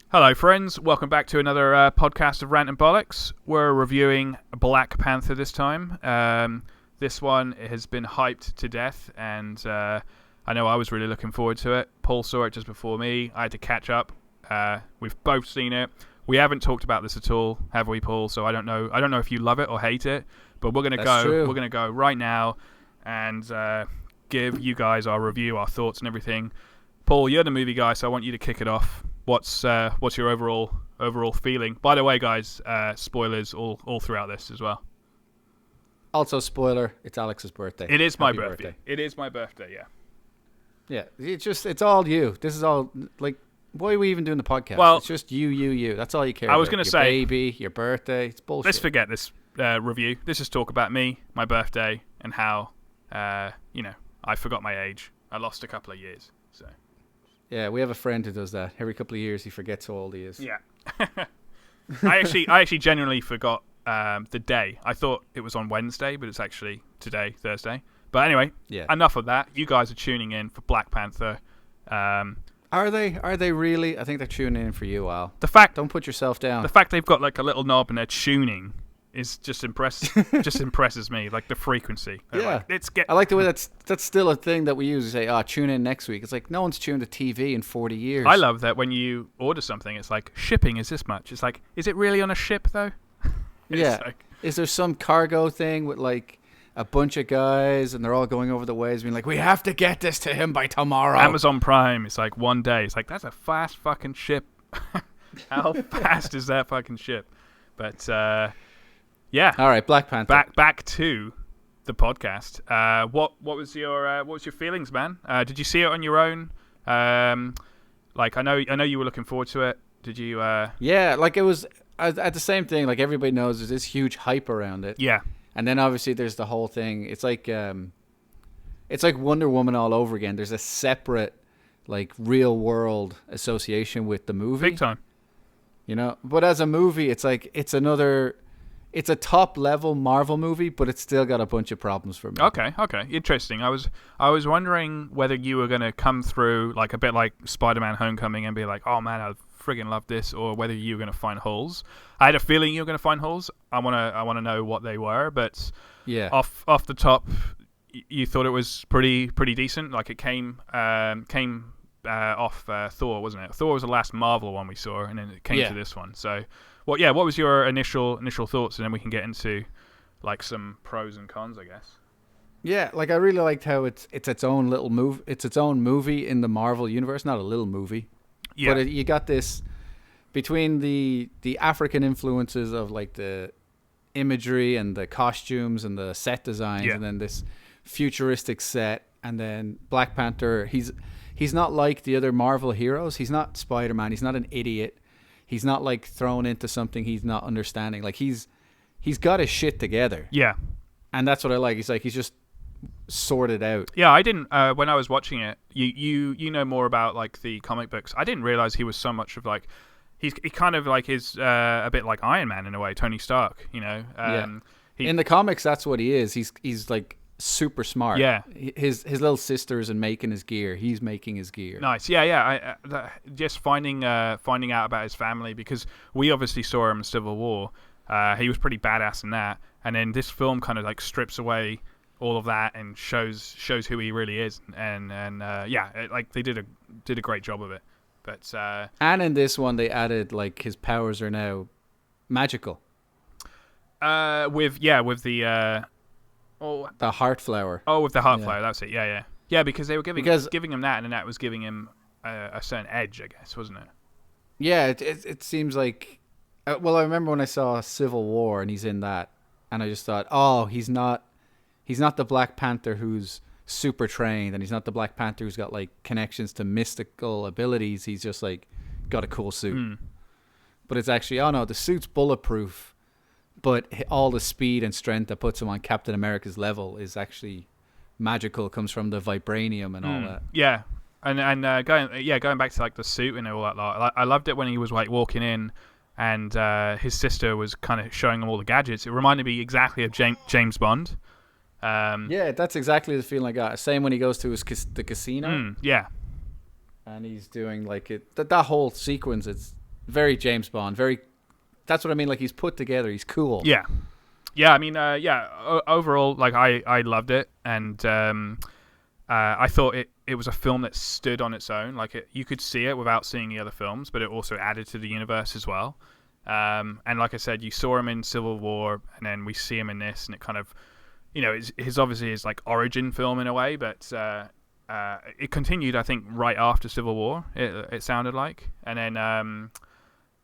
Hello, friends. Welcome back to another podcast of Rant Bollox. We're reviewing Black Panther this time. This one has been hyped to death, and I know I was really looking forward to it. Paul saw it just before me. I had to catch up. We've both seen it. We haven't talked about this at all, have we, Paul? So I don't know. I don't know if you love it or hate it, but we're gonna go. True. We're gonna go right now and give you guys our review, our thoughts, and everything. Paul, you're the movie guy, so I want you to kick it off. What's your overall feeling? By the way, guys, spoilers all throughout this as well. Also, spoiler: it's Alex's birthday. It is my birthday. It is my birthday. Yeah. Yeah, it's all you. This is all like. Why are we even doing the podcast? Well, it's just you. That's all you care about. I was going to say, baby, your birthday. It's bullshit. Let's forget this review. Let's just talk about me, my birthday, and how I forgot my age. I lost a couple of years. So. Yeah, we have a friend who does that. Every couple of years, he forgets how old he is. Yeah. I actually genuinely forgot the day. I thought it was on Wednesday, but it's actually today, Thursday. But anyway, Enough of that. You guys are tuning in for Black Panther. Are they? Are they really? I think they're tuning in for you, Al. Don't put yourself down. The fact they've got like a little knob and they're tuning is just impresses me, like the frequency. Yeah. Like, I like the way that's still a thing that we use. We say, tune in next week. It's like no one's tuned to TV in 40 years. I love that when you order something, it's like, shipping is this much. It's like, is it really on a ship, though? Yeah. Like, is there some cargo thing with like a bunch of guys and they're all going over the waves being like, we have to get this to him by tomorrow? Amazon Prime, it's like one day. It's like, that's a fast fucking ship. How fast is that fucking ship? But, yeah. All right, Black Panther. Back to the podcast. What was your feelings, man? Did you see it on your own? Like I know you were looking forward to it. Did you? Yeah, like it was at the same thing. Like everybody knows, there's this huge hype around it. Yeah. And then obviously there's the whole thing. It's like Wonder Woman all over again. There's a separate, like, real world association with the movie. Big time. You know, but as a movie, it's like it's a top level Marvel movie, but it's still got a bunch of problems for me. Okay, interesting. I was wondering whether you were gonna come through like a bit like Spider-Man: Homecoming and be like, oh man, I friggin' love this, or whether you were gonna find holes. I had a feeling you were gonna find holes. I wanna know what they were, but yeah, off the top, you thought it was pretty decent. Like it came off Thor, wasn't it? Thor was the last Marvel one we saw, and then it came to this one. So. What was your initial thoughts, and then we can get into like some pros and cons, I guess. Yeah, like I really liked how it's its own little move. It's its own movie in the Marvel universe, not a little movie. Yeah. But you got this between the African influences of like the imagery and the costumes and the set designs, and then this futuristic set, and then Black Panther. He's not like the other Marvel heroes. He's not Spider-Man. He's not an idiot. He's not like thrown into something he's not understanding. Like he's got his shit together. Yeah. And that's what I like. He's just sorted out. Yeah, I didn't when I was watching it. You know more about like the comic books. I didn't realize he was so much of like he kind of like is a bit like Iron Man in a way, Tony Stark. You know. In the comics, that's what he is. He's like super smart. Yeah. His little sister's in making his gear. He's making his gear. Nice. Yeah. Just finding out about his family, because we obviously saw him in Civil War. He was pretty badass in that, and then this film kind of like strips away all of that and shows who he really is. And like they did a great job of it. But and in this one they added like his powers are now magical. With the. The heart flower. Oh, with the heart flower, that's it. Yeah. Because they were giving him that, and that was giving him a certain edge, I guess, wasn't it? Yeah, it seems like. Well, I remember when I saw Civil War, and he's in that, and I just thought, oh, he's not the Black Panther who's super trained, and he's not the Black Panther who's got like connections to mystical abilities. He's just like got a cool suit. But it's actually, oh no, the suit's bulletproof. But all the speed and strength that puts him on Captain America's level is actually magical. Comes from the vibranium and all that. Yeah, and going back to like the suit and all that lot. I loved it when he was like walking in, and his sister was kind of showing him all the gadgets. It reminded me exactly of James Bond. Yeah, that's exactly the feeling I got. Same when he goes to the casino. Yeah, and he's doing like it. That whole sequence. very James Bond. Very. That's what I mean. Like he's put together. He's cool. Yeah. Yeah, I mean, overall, like I loved it, and I thought it was a film that stood on its own. Like you could see it without seeing the other films, but it also added to the universe as well. And like I said, you saw him in Civil War, and then we see him in this, and it kind of, his obviously his like origin film in a way, but it continued, I think, right after Civil War. It sounded like, and then,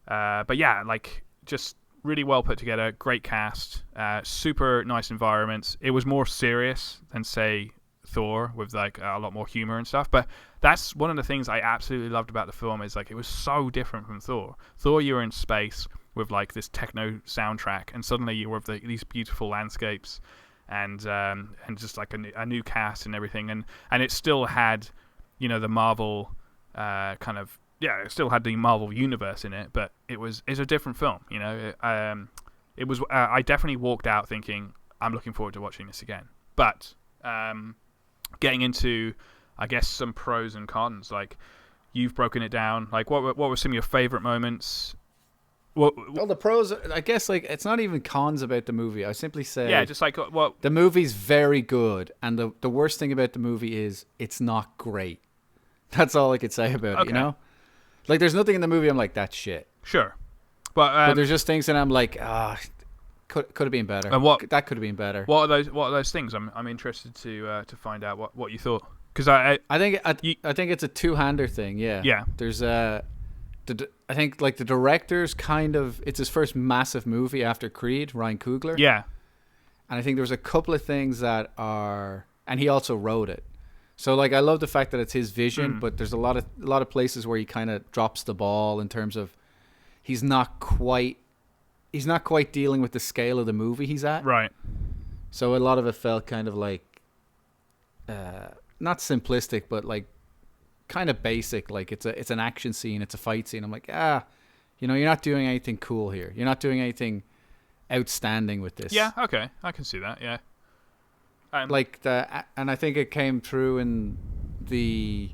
but yeah, like just really well put together, great cast, super nice environments. It was more serious than say Thor, with like a lot more humor and stuff. But that's one of the things I absolutely loved about the film, is like it was so different from Thor. Thor, you were in space with like this techno soundtrack, and suddenly you were with these beautiful landscapes, and just like a new cast and everything, and it still had, the Marvel kind of. Yeah, it still had the Marvel universe in it, but it's a different film. It was. I definitely walked out thinking I'm looking forward to watching this again. But getting into, I guess, some pros and cons. Like you've broken it down. Like what were some of your favorite moments? Well, the pros, I guess, like it's not even cons about the movie. I simply say, just like what the movie's very good, and the worst thing about the movie is it's not great. That's all I could say about it. Like, there's nothing in the movie I'm like, that's shit. Sure. But there's just things that I'm like, could have been better. And that could have been better. What are those things? I'm interested to find out what you thought. Because I think it's a two-hander thing, yeah. Yeah. There's I think, like, the director's kind of, it's his first massive movie after Creed, Ryan Coogler. Yeah. And I think there's a couple of things that are, and he also wrote it. So, like, I love the fact that it's his vision, but there's a lot of places where he kind of drops the ball in terms of he's not quite dealing with the scale of the movie he's at. Right. So a lot of it felt kind of like not simplistic, but like kind of basic. Like it's an action scene, it's a fight scene. I'm like, you're not doing anything cool here. You're not doing anything outstanding with this. Yeah. Okay, I can see that. Yeah. And I think it came through in the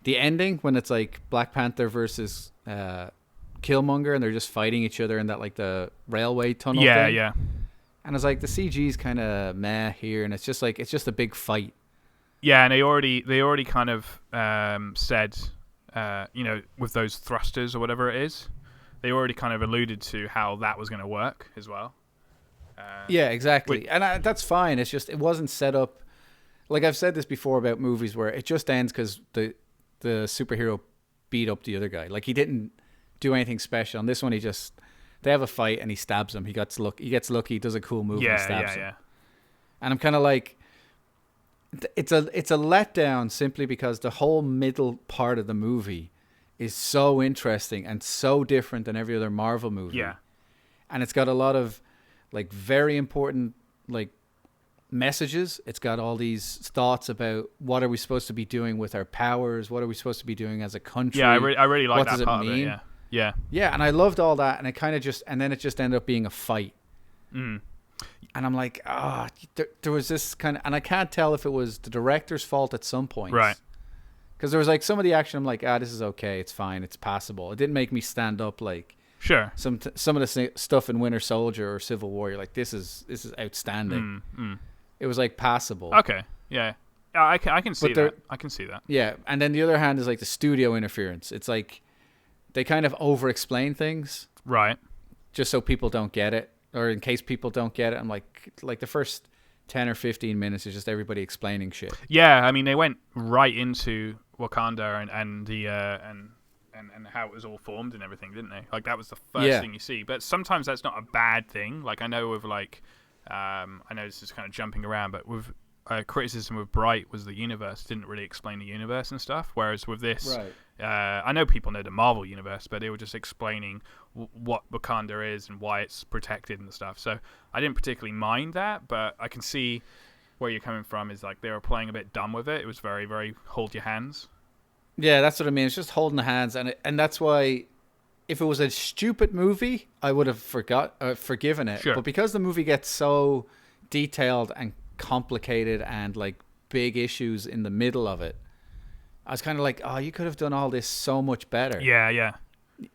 ending when it's like Black Panther versus Killmonger, and they're just fighting each other in that like the railway tunnel thing. Yeah. And it's like the CG's kind of meh here, and it's just a big fight. Yeah, and they already kind of said, with those thrusters or whatever it is, they already kind of alluded to how that was going to work as well. Yeah, exactly. And that's fine. It's just, it wasn't set up. Like I've said this before about movies where it just ends because the superhero beat up the other guy. Like he didn't do anything special. On this one, they have a fight and he stabs him. He gets lucky, he does a cool move and stabs him. And I'm kind of like, it's a letdown simply because the whole middle part of the movie is so interesting and so different than every other Marvel movie. Yeah. And it's got a lot of like very important like messages. It's got all these thoughts about what are we supposed to be doing with our powers? What are we supposed to be doing as a country? Yeah, I really like that part mean? of it. Yeah. Yeah, and I loved all that, and it kind of and then it just ended up being a fight. Mm. And I'm like, there was this kind of, and I can't tell if it was the director's fault at some point. Right. Because there was like some of the action, I'm like, this is okay, it's fine, it's passable. It didn't make me stand up like sure some of the stuff in Winter Soldier or Civil War. You're like, this is outstanding. It was like passable. Okay. Yeah. I can see that. I can see that. Yeah, and then the other hand is like the studio interference. It's like they kind of over-explain things, right? Just so people don't get it, or in case people don't get it. I'm like the first 10 or 15 minutes is just everybody explaining shit. Yeah, I mean they went right into Wakanda and the and how it was all formed and everything, didn't they? Like that was the first thing you see. But sometimes that's not a bad thing. Like I know with like I know this is kind of jumping around, but with criticism with Bright was the universe didn't really explain the universe and stuff. Whereas with this, right. I know people know the Marvel universe, but they were just explaining what Wakanda is and why it's protected and stuff. So I didn't particularly mind that, but I can see where you're coming from. Is like they were playing a bit dumb with it. It was very, very hold your hands. Yeah, that's what I mean. It's just holding the hands, and that's why if it was a stupid movie, I would have forgiven it. Sure. But because the movie gets so detailed and complicated and like big issues in the middle of it, I was kind of like, you could have done all this so much better. Yeah.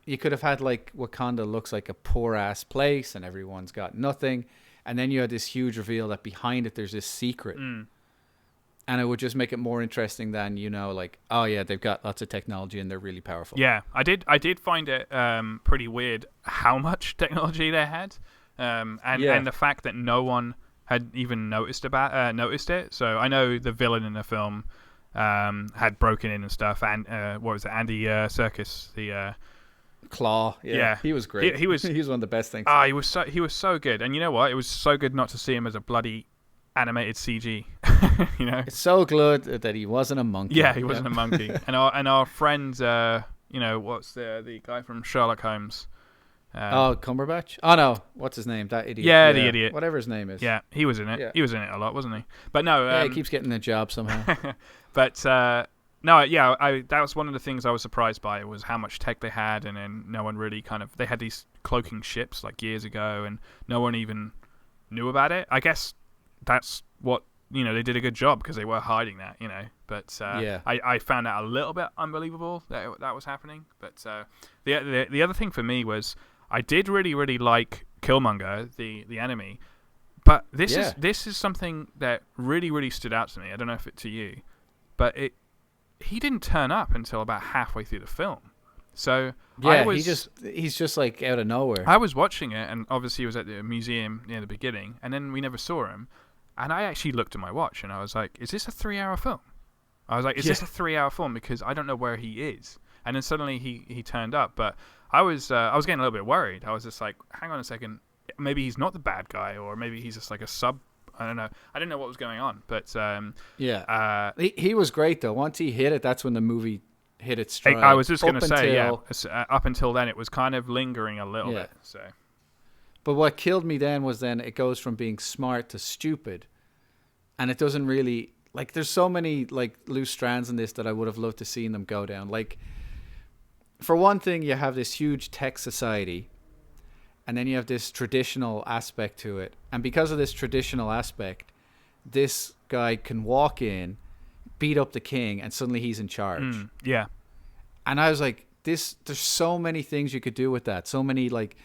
you could have had like Wakanda looks like a poor ass place and everyone's got nothing, and then you had this huge reveal that behind it there's this secret. And it would just make it more interesting than, like, oh yeah, they've got lots of technology and they're really powerful. Yeah, I did find it pretty weird how much technology they had, and the fact that no one had even noticed it. So I know the villain in the film had broken in and stuff, and what was it, Andy Serkis, the Claw. Yeah, he was great. He was one of the best things. He was so good, and you know what? It was so good not to see him as a bloody animated CG. It's so good that he wasn't a monkey. Yeah, he wasn't a monkey. And our friend, what's the guy from Sherlock Holmes? Cumberbatch? Oh no, what's his name? That idiot. Yeah, the idiot. Whatever his name is. Yeah, he was in it. Yeah. He was in it a lot, wasn't he? But no, he keeps getting a job somehow. But no, yeah, that was one of the things I was surprised by, was how much tech they had, and then no one really they had these cloaking ships like years ago, and no one even knew about it. I guess that's what, they did a good job because they were hiding that, But I found that a little bit unbelievable that was happening. But the other thing for me was I did really, really like Killmonger, the enemy. But this is something that really, really stood out to me. I don't know if it to you, but he didn't turn up until about halfway through the film. So he's just like out of nowhere. I was watching it, and obviously he was at the museum near the beginning, and then we never saw him. And I actually looked at my watch, and I was like, "Is this a 3-hour film?" I was like, "Is this a 3-hour film?" Because I don't know where he is. And then suddenly he turned up, but I was getting a little bit worried. I was just like, "Hang on a second, maybe he's not the bad guy, or maybe he's just like a sub." I don't know. I didn't know what was going on, but he was great though. Once he hit it, that's when the movie hit its stride. I was just going to say, up until then, it was kind of lingering a little bit. So. But what killed me then was it goes from being smart to stupid. And it doesn't really, like, there's so many, like, loose strands in this that I would have loved to see them go down. Like, for one thing, you have this huge tech society, and then you have this traditional aspect to it. And because of this traditional aspect, this guy can walk in, beat up the king, and suddenly he's in charge. Yeah. And I was like, there's so many things you could do with that. So many, like,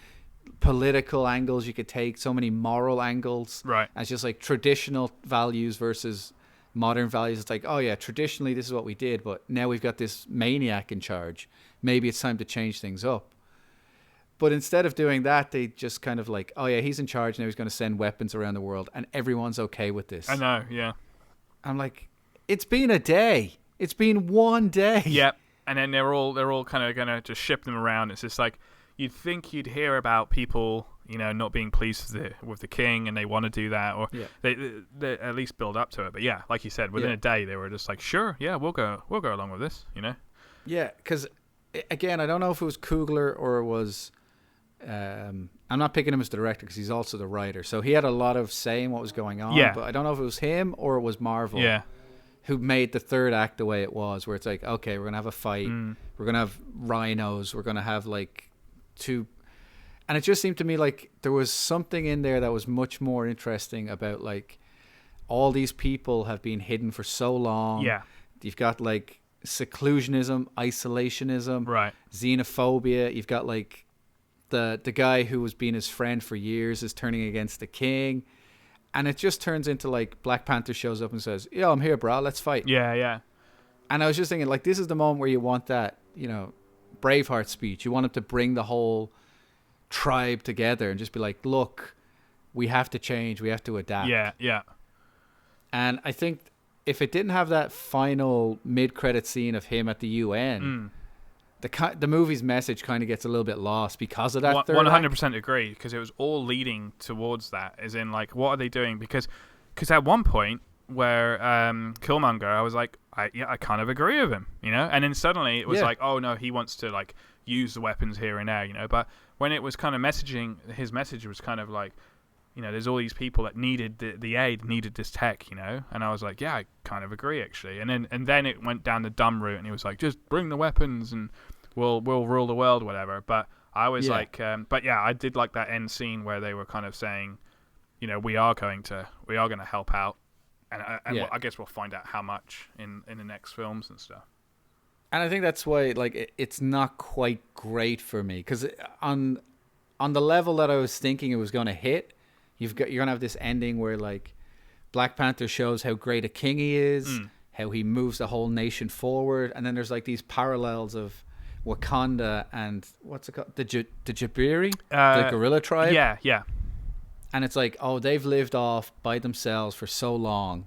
political angles you could take, so many moral angles. Right. As just like traditional values versus modern values. It's like, oh yeah, traditionally this is what we did, but now we've got this maniac in charge. Maybe it's time to change things up. But instead of doing that, they just kind of like, oh yeah, he's in charge now, he's going to send weapons around the world, and everyone's okay with this. I know, yeah. I'm like, it's been a day. It's been one day. Yep. And then they're all kind of going to just ship them around. It's just like, you'd think you'd hear about people, not being pleased with the king, and they want to do that, or they at least build up to it. But yeah, like you said, within a day, they were just like, sure, yeah, we'll go along with this, Yeah, because again, I don't know if it was Coogler or it was. I'm not picking him as the director because he's also the writer, so he had a lot of say in what was going on. Yeah. But I don't know if it was him or it was Marvel. Yeah. Who made the third act the way it was, where it's like, okay, we're gonna have a fight, we're gonna have rhinos, we're gonna have like. And it just seemed to me like there was something in there that was much more interesting about like all these people have been hidden for so long. Yeah. You've got like seclusionism, isolationism, right, xenophobia. You've got like the guy who was being his friend for years is turning against the king. And it just turns into like Black Panther shows up and says, "Yo, I'm here, bro. Let's fight." Yeah, yeah. And I was just thinking like, this is the moment where you want that, Braveheart speech. You want him to bring the whole tribe together and just be like, look, we have to change, we have to adapt. Yeah. And I think if it didn't have that final mid-credit scene of him at the UN, the movie's message kind of gets a little bit lost because of that. 100% agree, because it was all leading towards that, as in like, what are they doing? Because at one point where Killmonger, I was like, I kind of agree with him, and then suddenly it was like, oh no, he wants to like use the weapons here and there, but when it was kind of his message was kind of like, there's all these people that needed the aid, needed this tech, and I was like, yeah, I kind of agree actually, and then it went down the dumb route, and he was like, just bring the weapons and we'll rule the world, whatever. But I was like, but yeah, I did like that end scene where they were kind of saying, we are going to help out. And I guess we'll find out how much in the next films and stuff. And I think that's why like it's not quite great for me because on the level that I was thinking it was going to hit, you're gonna have this ending where like Black Panther shows how great a king he is, how he moves the whole nation forward, and then there's like these parallels of Wakanda and what's it called, the Jabiri, the gorilla tribe. Yeah. And it's like, oh, they've lived off by themselves for so long,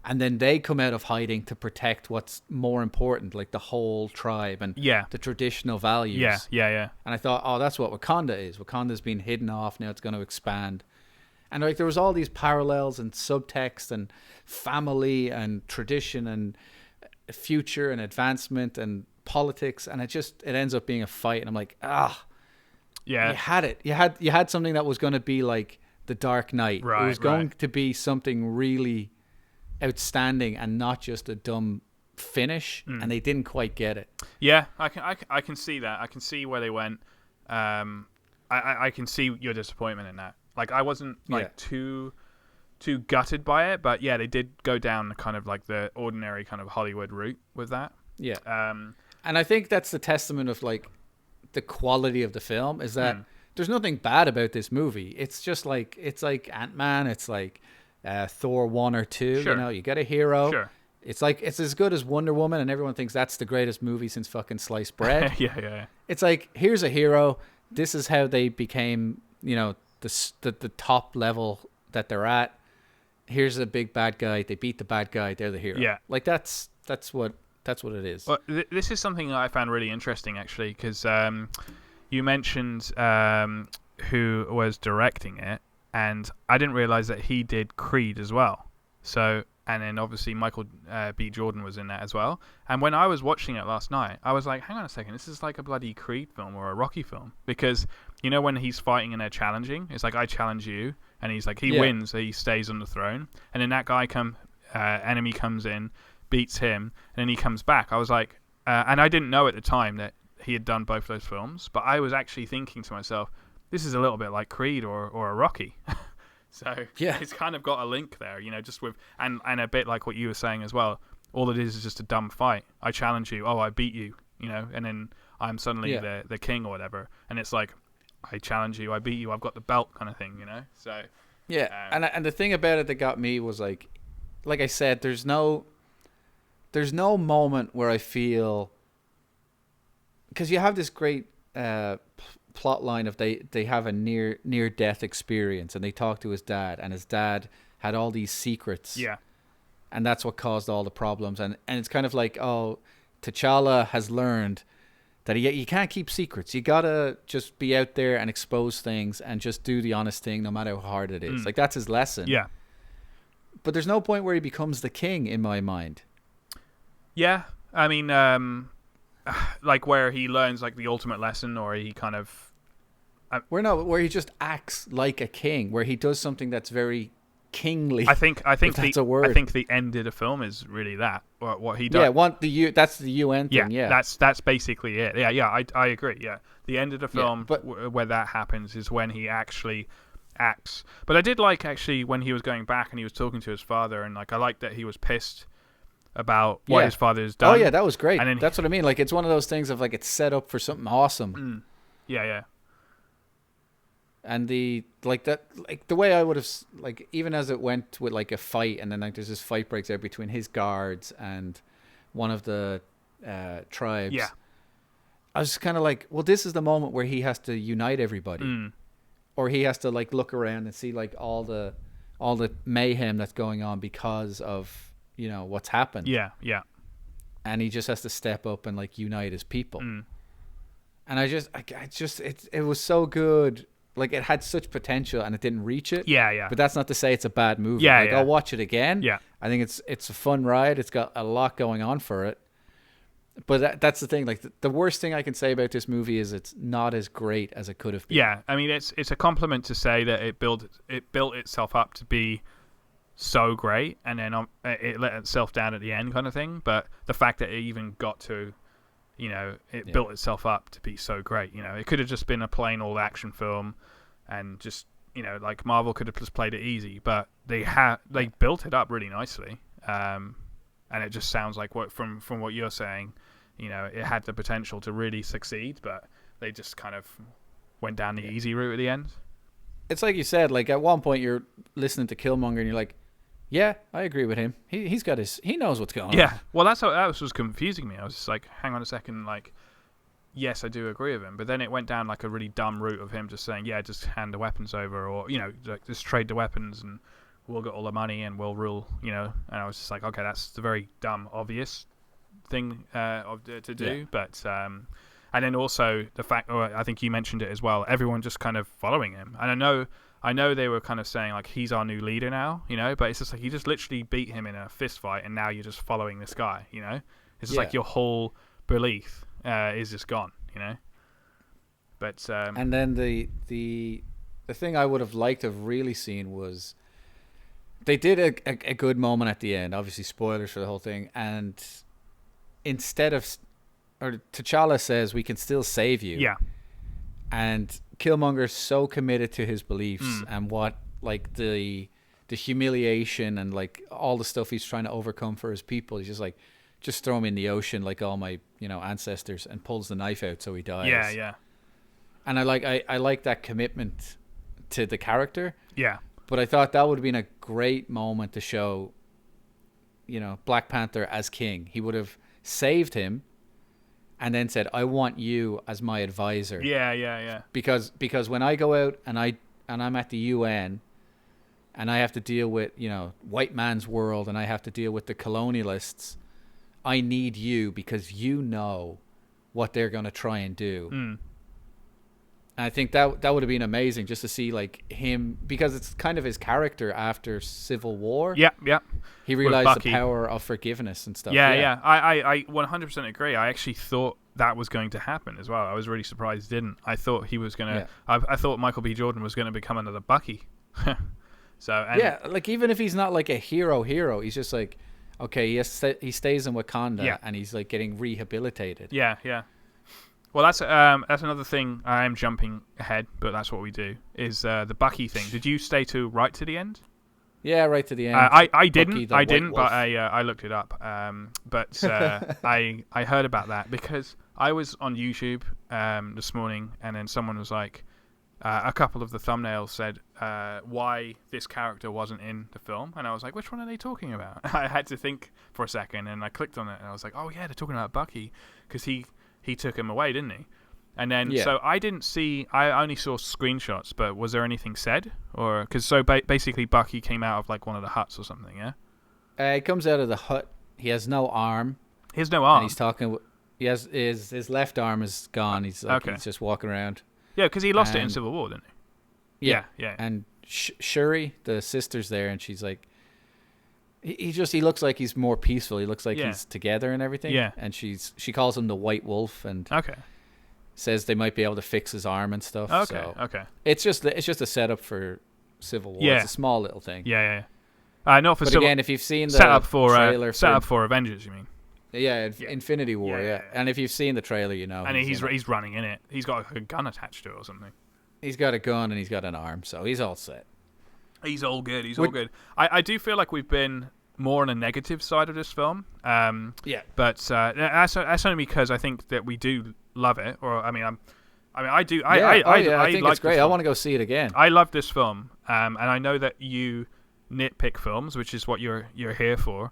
and then they come out of hiding to protect what's more important, like the whole tribe and the traditional values. Yeah. And I thought, oh, that's what Wakanda is. Wakanda's been hidden off, now it's going to expand. And like there was all these parallels and subtext and family and tradition and future and advancement and politics, and it ends up being a fight. And I'm like, you had it. You had something that was going to be like the Dark Knight. Right, it was going to be something really outstanding and not just a dumb finish, and they didn't quite get it. Yeah, I can see that. I can see where they went. I can see your disappointment in that. Like I wasn't like too gutted by it, but yeah, they did go down kind of like the ordinary kind of Hollywood route with that. Yeah. And I think that's the testament of like the quality of the film is that there's nothing bad about this movie. It's just like it's like Ant-Man, it's like Thor 1 or 2, Sure. you know, you get a hero. Sure. It's like it's as good as Wonder Woman, and everyone thinks that's the greatest movie since fucking sliced bread. Yeah. It's like here's a hero. This is how they became, you know, the top level that they're at. Here's a big bad guy. They beat the bad guy. They're the hero. Yeah. Like that's what it is. Well, this is something that I found really interesting actually, because you mentioned who was directing it, and I didn't realize that he did Creed as well. So, and then obviously Michael B. Jordan was in that as well. And when I was watching it last night, I was like, hang on a second, this is like a bloody Creed film or a Rocky film. Because, you know, when he's fighting and they're challenging, it's like, I challenge you. And he's like, he wins, so he stays on the throne. And then that guy enemy comes in, beats him, and then he comes back. I was like, and I didn't know at the time that he had done both those films, but I was actually thinking to myself, this is a little bit like Creed or a Rocky. So it's kind of got a link there, you know, just with and a bit like what you were saying as well. All it is just a dumb fight. I challenge you. Oh, I beat you, you know, and then I'm suddenly the king or whatever. And it's like, I challenge you. I beat you. I've got the belt kind of thing, you know. So and the thing about it that got me was like I said, there's no moment where I feel, because you have this great plot line of they have a near death experience and they talk to his dad, and his dad had all these secrets, and that's what caused all the problems, and it's kind of like, oh, T'Challa has learned that you can't keep secrets. You gotta just be out there and expose things and just do the honest thing no matter how hard it is. Like that's his lesson. But there's no point where he becomes the king in my mind. Yeah, I mean, like where he learns like the ultimate lesson, or he kind of where he just acts like a king, where he does something that's very kingly. I think that's a word. I think the end of the film is really that what he does. Yeah, that's the UN thing. Yeah, that's basically it. Yeah, I agree. Yeah, the end of the film where that happens is when he actually acts. But I did like actually when he was going back and he was talking to his father, and like I liked that he was pissed about what his father's done. Oh yeah, that was great. And then that's what I mean. Like it's one of those things of like it's set up for something awesome. Yeah. And the way I would have, like, even as it went with like a fight, and then like there's this fight breaks out between his guards and one of the tribes. Yeah. I was kind of like, well, this is the moment where he has to unite everybody, or he has to like look around and see like all the mayhem that's going on because of, you know, what's happened. Yeah. And he just has to step up and like unite his people. And it was so good. Like it had such potential and it didn't reach it. Yeah. But that's not to say it's a bad movie. Yeah, like I'll watch it again. Yeah. I think it's a fun ride. It's got a lot going on for it. But that's the thing. Like the worst thing I can say about this movie is it's not as great as it could have been. Yeah, I mean it's a compliment to say that it built itself up to be so great, and then it let itself down at the end, kind of thing. But the fact that it even got to, you know, it built itself up to be so great. You know, it could have just been a plain old action film, and just, you know, like Marvel could have just played it easy, but they built it up really nicely. And it just sounds like from what you're saying, it had the potential to really succeed, but they just kind of went down the easy route at the end. It's like you said, like at one point you're listening to Killmonger and you're like, yeah, I agree with him. He knows what's going on. Yeah, well, that was confusing me. I was just like, hang on a second, like, yes, I do agree with him, but then it went down like a really dumb route of him just saying, yeah, just hand the weapons over, or like, just trade the weapons and we'll get all the money and we'll rule, And I was just like, okay, that's the very dumb, obvious thing to do, Yeah. but and then also the fact, or I think you mentioned it as well, everyone just kind of following him, and I know they were kind of saying like he's our new leader now, but it's just like you just literally beat him in a fist fight and now you're just following this guy, It's just like your whole belief is just gone, But and then the thing I would have liked to have really seen was they did a good moment at the end. Obviously, spoilers for the whole thing. And T'Challa says, "We can still save you." Yeah. And Killmonger's so committed to his beliefs and what like the humiliation and like all the stuff he's trying to overcome for his people. He's just like, just throw him in the ocean like all my ancestors, and pulls the knife out so he dies. Yeah. And I like that commitment to the character. Yeah. But I thought that would have been a great moment to show, Black Panther as king. He would have saved him and then said, I want you as my advisor. Yeah. Because when I go out and I'm at the UN and I have to deal with, white man's world, and I have to deal with the colonialists, I need you because you know what they're going to try and do. And I think that would have been amazing just to see like him, because it's kind of his character after Civil War. Yeah. He realized the power of forgiveness and stuff. Yeah. I 100% agree. I actually thought that was going to happen as well. I was really surprised it didn't. I thought he was going to... Yeah. I thought Michael B. Jordan was going to become another Bucky. Like even if he's not like a hero, he's just like, okay, he stays in Wakanda and he's like getting rehabilitated. Yeah. Well, that's another thing. I am jumping ahead, but that's what we do, is the Bucky thing. Did you stay right to the end? Yeah, right to the end. I didn't, but I looked it up. But I heard about that because I was on YouTube this morning, and then someone was like, a couple of the thumbnails said why this character wasn't in the film, and I was like, which one are they talking about? I had to think for a second, and I clicked on it, and I was like, oh yeah, they're talking about Bucky, because he took him away, didn't he? And then so I only saw screenshots, but was there anything said? Or because basically Bucky came out of like one of the huts or something, yeah? He comes out of the hut. He has no arm. He has no arm. And he's talking. He has his left arm is gone. He's like, he's just walking around. Yeah, because he lost it in Civil War, didn't he? Yeah. And Shuri, the sister's there, and she's like, he looks like he's more peaceful. He looks like he's together and everything. Yeah. And she calls him the White Wolf, and says they might be able to fix his arm and stuff. Okay. It's just a setup for Civil War. Yeah. It's a small little thing. Yeah. Not for but Civil. Again, if you've seen the trailer, set up for Avengers, you mean? Yeah, Infinity War. Yeah. And if you've seen the trailer, you know. And he's running in it. He's got a gun attached to it or something. He's got a gun and he's got an arm, so he's all set. He's all good. All good. I do feel like we've been more on a negative side of this film. But that's only because I think that we do love it. Or I do. I think like it's great. I want to go see it again. I love this film, and I know that you nitpick films, which is what you're here for.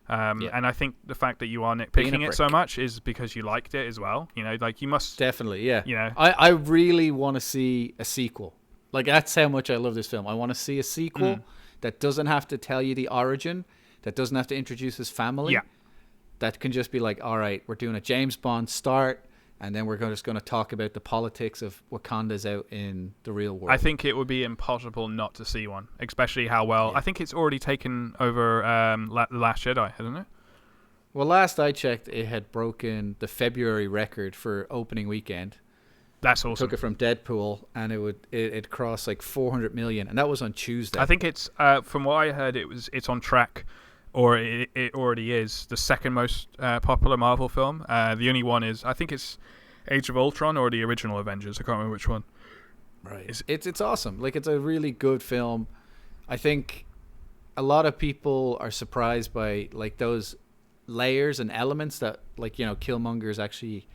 And I think the fact that you are nitpicking it so much is because you liked it as well. Like you must definitely, I really want to see a sequel. Like that's how much I love this film. I want to see a sequel that doesn't have to tell you the origin, that doesn't have to introduce his family. Yeah. That can just be like, all right, we're doing a James Bond start, and then we're just going to talk about the politics of Wakanda's out in the real world. I think it would be impossible not to see one, especially how well... I think it's already taken over The Last Jedi, hasn't it? Well, last I checked, it had broken the February record for opening weekend. That's awesome. Took it from Deadpool, and it crossed like 400 million, and that was on Tuesday. I think it's, from what I heard, it's on track, or it already is, the second most popular Marvel film. The only one is, I think it's Age of Ultron or the original Avengers. I can't remember which one. Right. It's awesome. Like, it's a really good film. I think a lot of people are surprised by like those layers and elements that, like, Killmonger is actually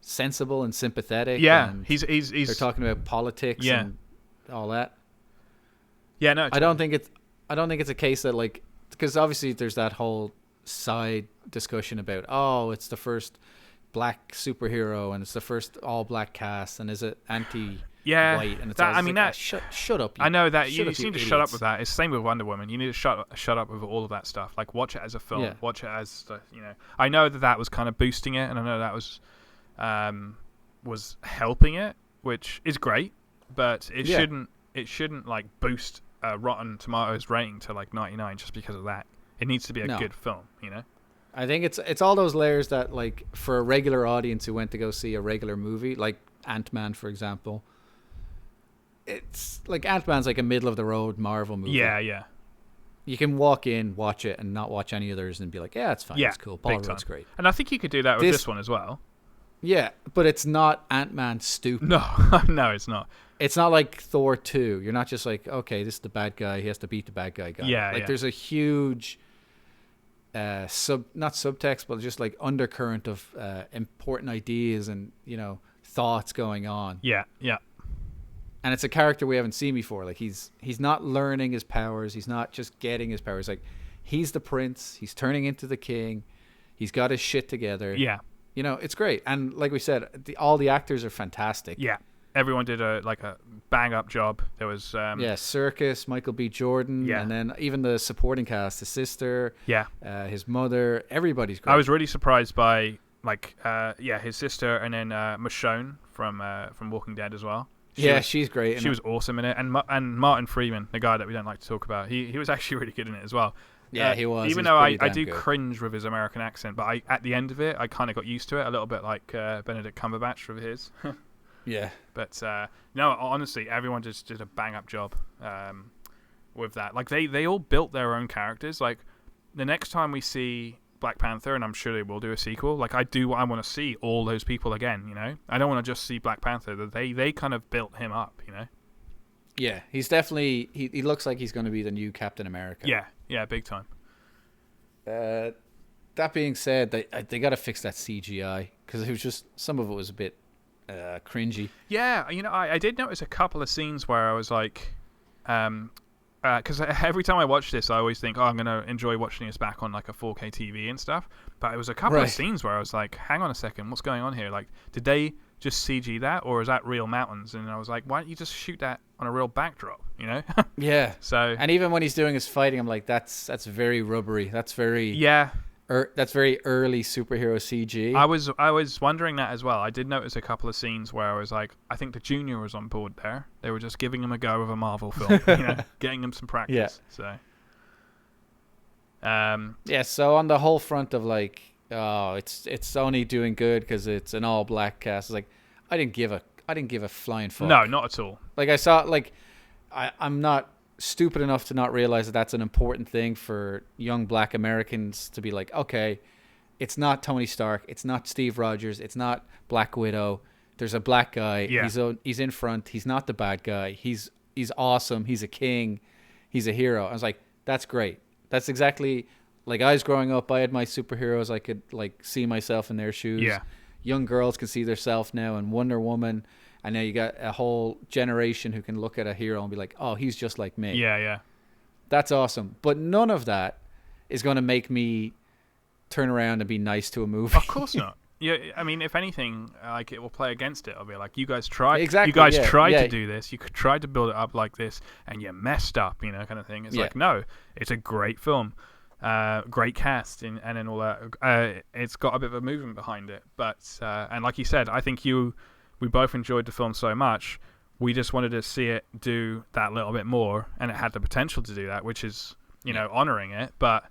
sensible and sympathetic. Yeah, and he's they're talking about politics and all that. Yeah, no, I don't think it's a case that, like, because obviously there's that whole side discussion about, oh, it's the first black superhero and it's the first all black cast, and is it anti-white? And it's shut up. I know that you seem to shut up with that. It's the same with Wonder Woman. You need to shut up with all of that stuff. Like, watch it as a film. Yeah. Watch it as I know that was kind of boosting it, and I know that was helping it, which is great, but it shouldn't like boost Rotten Tomatoes rating to like 99 just because of that. It needs to be a good film, I think it's all those layers that, like, for a regular audience who went to go see a regular movie, like Ant-Man, for example, it's like Ant-Man's like a middle of the road Marvel movie. Yeah. You can walk in, watch it, and not watch any others and be like, yeah, it's fine, it's cool. Paul Rudd's great. And I think you could do that with this one as well. Yeah, but it's not Ant-Man stupid. No, no, it's not. It's not like Thor 2. You're not just like, okay, this is the bad guy, he has to beat the bad guy. There's a huge not subtext, but just like undercurrent of important ideas and thoughts going on. Yeah. And it's a character we haven't seen before. Like, he's not learning his powers. He's not just getting his powers. Like, he's the prince. He's turning into the king. He's got his shit together. Yeah. It's great. And like we said, all the actors are fantastic. Yeah. Everyone did a bang up job. There was Serkis, Michael B. Jordan, and then even the supporting cast, his sister, his mother, everybody's great. I was really surprised by his sister, and then Michonne from Walking Dead as well. She's great. She was awesome in it, and Martin Freeman, the guy that we don't like to talk about, he was actually really good in it as well. Yeah, he was. Even though I do cringe with his American accent, but at the end of it, I kind of got used to it a little bit, like Benedict Cumberbatch with his. Yeah. But no, honestly, everyone just did a bang up job with that. Like, they all built their own characters. Like, the next time we see Black Panther, and I'm sure they will do a sequel, like, I want to see all those people again, I don't want to just see Black Panther. They kind of built him up, Yeah, he's definitely, he looks like he's going to be the new Captain America. Yeah, big time. That being said, they got to fix that CGI, because it was just, some of it was a bit cringy. Yeah, I did notice a couple of scenes where I was like, because every time I watch this, I always think, I'm going to enjoy watching this back on like a 4K TV and stuff. But it was a couple of scenes where I was like, hang on a second, what's going on here? Like, did they just CG that, or is that real mountains? And I was like, why don't you just shoot that on a real backdrop? Yeah. So, and even when he's doing his fighting, I'm like, that's very rubbery. That's very that's very early superhero CG. I was wondering that as well. I did notice a couple of scenes where I was like, I think the Junior was on board there. They were just giving him a go of a Marvel film, getting him some practice. Yeah. So, so on the whole front of like, it's only doing good because it's an all black cast. It's like, I didn't give a flying fuck. No, not at all. Like, I saw, like, I'm not stupid enough to not realize that that's an important thing for young black Americans to be like, okay, it's not Tony Stark, it's not Steve Rogers, it's not Black Widow. There's a black guy. Yeah. He's in front. He's not the bad guy. He's awesome. He's a king. He's a hero. I was like, that's great. That's exactly, like, I was growing up, I had my superheroes. I could, like, see myself in their shoes. Yeah. Young girls can see themselves now in Wonder Woman. And now you got a whole generation who can look at a hero and be like, oh, he's just like me. Yeah. That's awesome. But none of that is going to make me turn around and be nice to a movie. Of course not. Yeah, I mean, if anything, like, it will play against it. I'll be like, you guys tried. Exactly, you guys tried to do this. You tried to build it up like this, and you messed up. Kind of thing. It's like, no, it's a great film, great cast, and then all that. It's got a bit of a movement behind it, but and like you said, I think we both enjoyed the film so much. We just wanted to see it do that little bit more, and it had the potential to do that, which is, honoring it. But,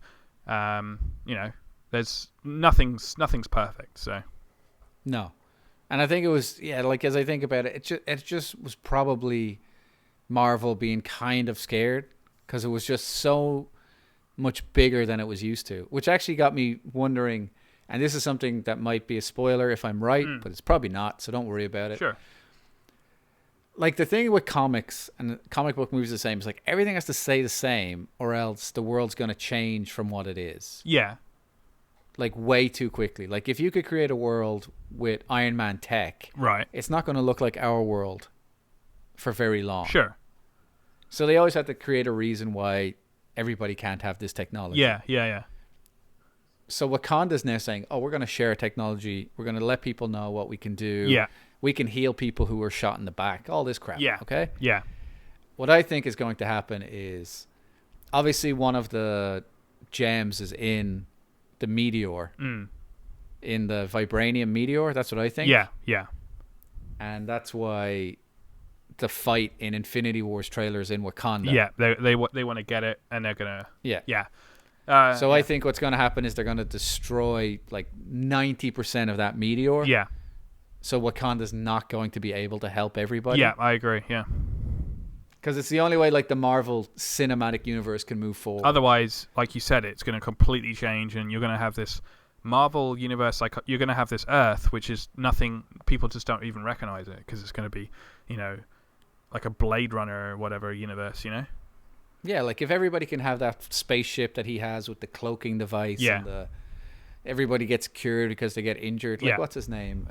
there's nothing's perfect. So, no, and I think it was like, as I think about it, it just was probably Marvel being kind of scared because it was just so much bigger than it was used to, which actually got me wondering. And this is something that might be a spoiler if I'm right, but it's probably not, so don't worry about it. Sure. Like, the thing with comics and comic book movies is the same. It's like, everything has to stay the same, or else the world's going to change from what it is. Yeah. like way too quickly. Like if you could create a world with Iron Man tech, Right. it's not going to look like our world for very long. Sure. So they always have to create a reason why everybody can't have this technology. Yeah. So Wakanda's now saying, oh, we're going to share technology. We're going to let people know what we can do. Yeah. We can heal people who were shot in the back. All this crap. Yeah. Okay? Yeah. What I think is going to happen is, obviously one of the gems is in the meteor. In the vibranium meteor. That's what I think. Yeah. And that's why the fight in Infinity War's trailer is in Wakanda. Yeah, they want to get it, and they're gonna. Yeah. So I think what's going to happen is they're going to destroy like 90% of that meteor. Yeah. So Wakanda's not going to be able to help everybody. Yeah, I agree. Yeah. Because it's the only way like the Marvel cinematic universe can move forward. Otherwise, like you said, it's going to completely change, and you're going to have this Marvel universe. Like you're going to have this Earth, which is nothing. People just don't even recognize it because it's going to be, like a Blade Runner or whatever universe. Yeah, like if everybody can have that spaceship that he has with the cloaking device, and everybody gets cured because they get injured. Like what's his name?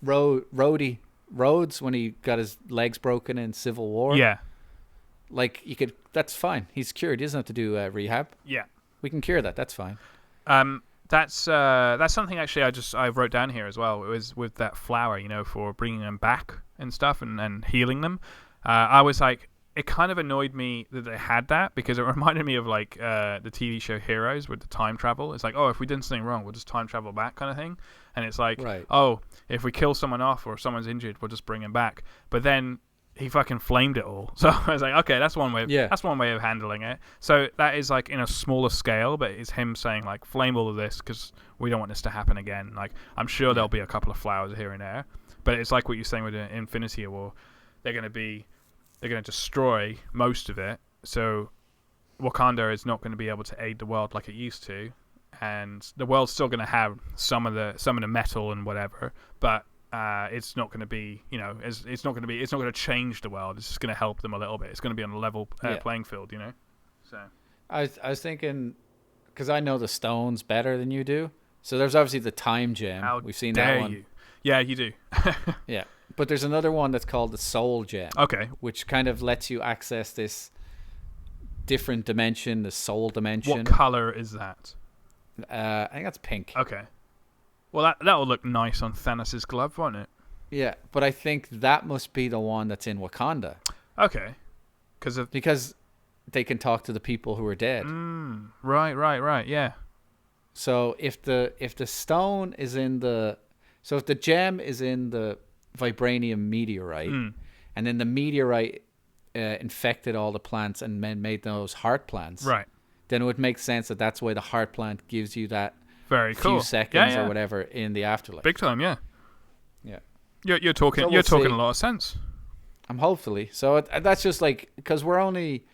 Rhodes, when he got his legs broken in Civil War. Yeah. Like that's fine. He's cured. He doesn't have to do rehab. Yeah. We can cure that. That's fine. That's something actually I wrote down here as well. It was with that flower, for bringing them back and stuff and healing them. I was like, it kind of annoyed me that they had that because it reminded me of like the TV show Heroes with the time travel. It's like, oh, if we did something wrong, we'll just time travel back kind of thing. And it's like, oh, if we kill someone off or if someone's injured, we'll just bring him back. But then he fucking flamed it all. So I was like, okay, that's one way. That's one way of handling it. So that is like in a smaller scale, but it's him saying like, flame all of this because we don't want this to happen again. Like I'm sure there'll be a couple of flowers here and there, but it's like what you're saying with the Infinity War. They're going to destroy most of it. So Wakanda is not going to be able to aid the world like it used to, and the world's still going to have some of the metal and whatever, but it's not going to be, it's not going to change the world. It's just going to help them a little bit. It's going to be on a level playing field, So I was thinking, because I know the stones better than you do. So there's obviously the time gem. We've seen that one. You. Yeah, you do. Yeah. But there's another one that's called the Soul Gem. Okay. Which kind of lets you access this different dimension, the soul dimension. What color is that? I think that's pink. Okay. Well, that will look nice on Thanos' glove, won't it? Yeah, but I think that must be the one that's in Wakanda. Okay. Because they can talk to the people who are dead. Right, yeah. So if the stone is in if the gem is in the vibranium meteorite, and then the meteorite infected all the plants and made those heart plants, right? Then it would make sense that that's why the heart plant gives you that very few seconds or whatever in the afterlife. Big time, yeah. Yeah. You're talking a lot of sense. I'm hopefully. So that's just like, because we're only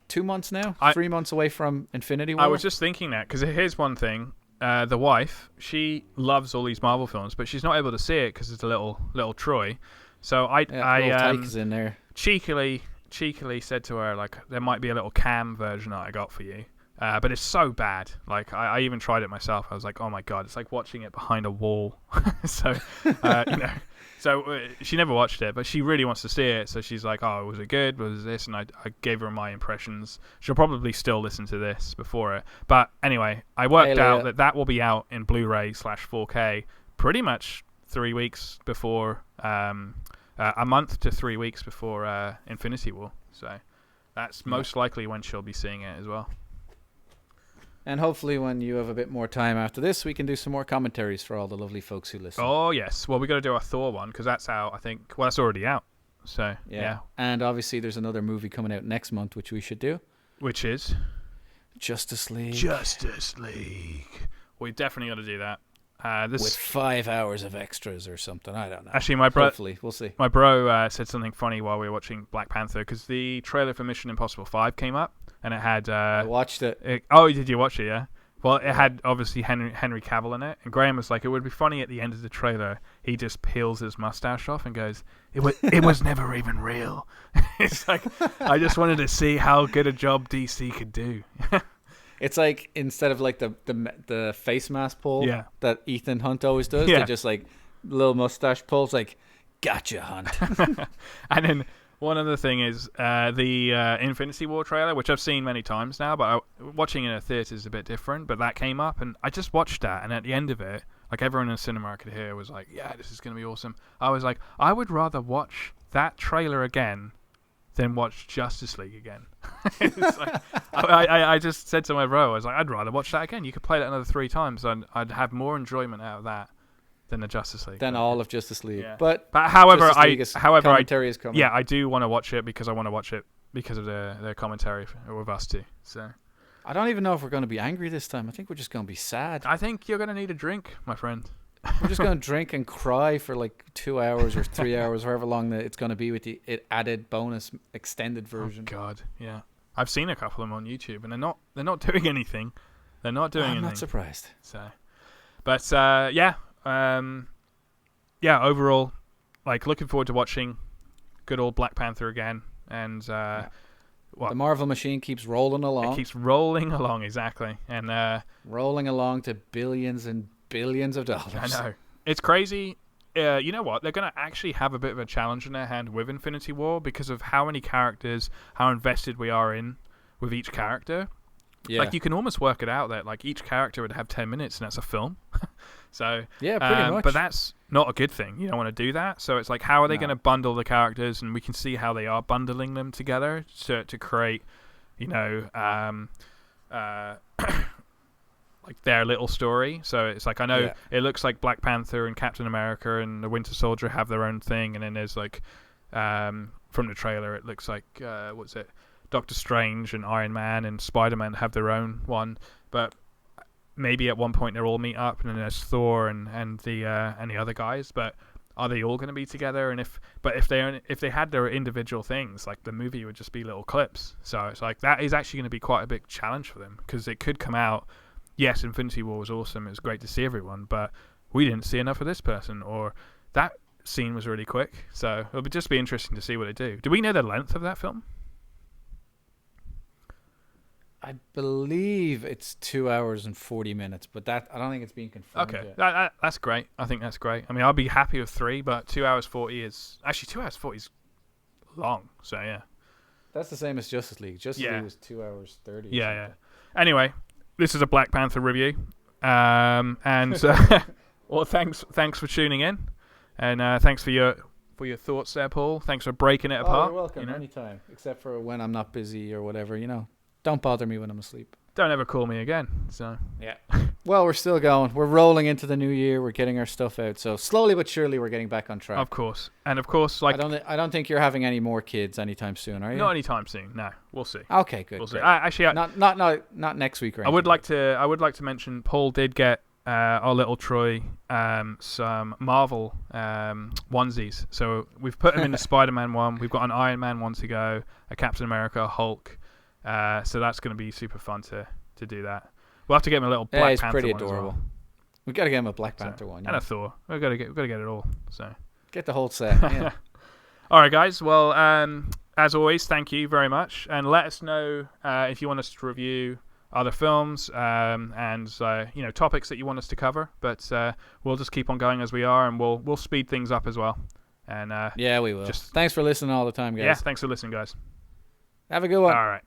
2 months now, 3 months away from Infinity War. I was just thinking that because here's one thing. The wife, she loves all these Marvel films, but she's not able to see it because it's a little Troy. So I Tyke is in there. cheekily said to her, like, there might be a little cam version that I got for you, but it's so bad. Like I even tried it myself. I was like, oh my god, it's like watching it behind a wall. So So she never watched it, but she really wants to see it. So she's like, oh, was it good? Was this? And I gave her my impressions. She'll probably still listen to this before it. But anyway, I worked out that will be out in Blu-ray /4K pretty much 3 weeks before, a month to 3 weeks before Infinity War. So that's most likely when she'll be seeing it as well. And hopefully when you have a bit more time after this, we can do some more commentaries for all the lovely folks who listen. Oh, yes. Well, we got to do our Thor one because that's out, I think. Well, that's already out. So, yeah. And obviously there's another movie coming out next month, which we should do. Which is? Justice League. We definitely got to do that. With 5 hours of extras or something. I don't know. Actually, hopefully, we'll see. My bro said something funny while we were watching Black Panther because the trailer for Mission Impossible 5 came up. And it had... I watched it. Oh, did you watch it, yeah? Well, it had, obviously, Henry Cavill in it. And Graham was like, it would be funny at the end of the trailer, he just peels his mustache off and goes, it was never even real. It's like, I just wanted to see how good a job DC could do. It's like instead of like the face mask pull Yeah. that Ethan Hunt always does, Yeah. they just like little mustache pulls like, gotcha, Hunt. And then one other thing is the Infinity War trailer, which I've seen many times now, but watching in a theater is a bit different. But that came up, and I just watched that, and at the end of it, like everyone in the cinema I could hear was like, "Yeah, this is going to be awesome." I was like, I would rather watch that trailer again than watch Justice League again. It's like, I just said to my bro, I was like, I'd rather watch that again. You could play that another 3 times, and I'd have more enjoyment out of that than the Justice League. Than all of Justice League. Yeah. But however, commentary is coming. yeah, I do want to watch it because I want to watch it because of their commentary with us too. So I don't even know if we're going to be angry this time. I think we're just going to be sad. I think you're going to need a drink, my friend. We're just going to drink and cry for like 2 hours or 3 hours, however long that it's going to be with the added bonus extended version. Oh God, yeah. I've seen a couple of them on YouTube, and they're not doing anything. They're not doing anything. I'm not surprised. So, but yeah, overall, like looking forward to watching good old Black Panther again, and the Marvel machine keeps rolling along. It keeps rolling along, exactly, and rolling along to billions and billions of dollars. I know. It's crazy. You know what? They're going to actually have a bit of a challenge in their hand with Infinity War because of how many characters, how invested we are in with each character. Yeah. Like, you can almost work it out that, like, each character would have 10 minutes and that's a film. So, yeah, pretty much. But that's not a good thing. You don't want to do that. So it's like, how are they going to bundle the characters? And we can see how they are bundling them together to create, you know, like their little story. So it's like, I know it looks like Black Panther and Captain America and the Winter Soldier have their own thing, and then there's like from the trailer it looks like what's it, Doctor Strange and Iron Man and Spider-Man have their own one, but maybe at one point they'll all meet up, and then there's Thor and the other guys, but are they all going to be together? And if they had their individual things, like the movie would just be little clips. So it's like that is actually going to be quite a big challenge for them, because it could come out, yes, Infinity War was awesome, it was great to see everyone, but we didn't see enough of this person, or that scene was really quick. So it'll just be interesting to see what they do. Do we know the length of that film? I believe it's 2 hours and 40 minutes, but that I don't think it's being confirmed yet. That's great. I think that's great. I mean, I'll be happy with 3, but 2 hours 40 is... Actually, 2 hours 40 is long, so yeah. That's the same as Justice League. Justice League was 2 hours 30. Yeah. Anyway, this is a Black Panther review. And well, thanks for tuning in, and thanks for your thoughts there, Paul. Thanks for breaking it apart. You're welcome. Anytime, except for when I'm not busy or whatever. Don't bother me when I'm asleep. Don't ever call me again. So yeah. Well, we're still going. We're rolling into the new year. We're getting our stuff out. So slowly but surely, we're getting back on track. Of course, like I don't think you're having any more kids anytime soon, are you? Not anytime soon. No, we'll see. Okay, good. We'll see. Actually, not next week. Or I would like to mention Paul did get our little Troy some Marvel onesies. So we've put him in the Spider-Man one. We've got an Iron Man one to go, a Captain America, a Hulk. So that's going to be super fun to do that. We'll have to get him a little Black Panther one. Pretty adorable. Well. We got to get him a Black Panther one. And a Thor. We've got to get it all. So get the whole set. Yeah. All right, guys. Well, as always, thank you very much, and let us know if you want us to review other films and topics that you want us to cover. But we'll just keep on going as we are, and we'll speed things up as well. And yeah, we will. Thanks for listening all the time, guys. Yeah, thanks for listening, guys. Have a good one. All right.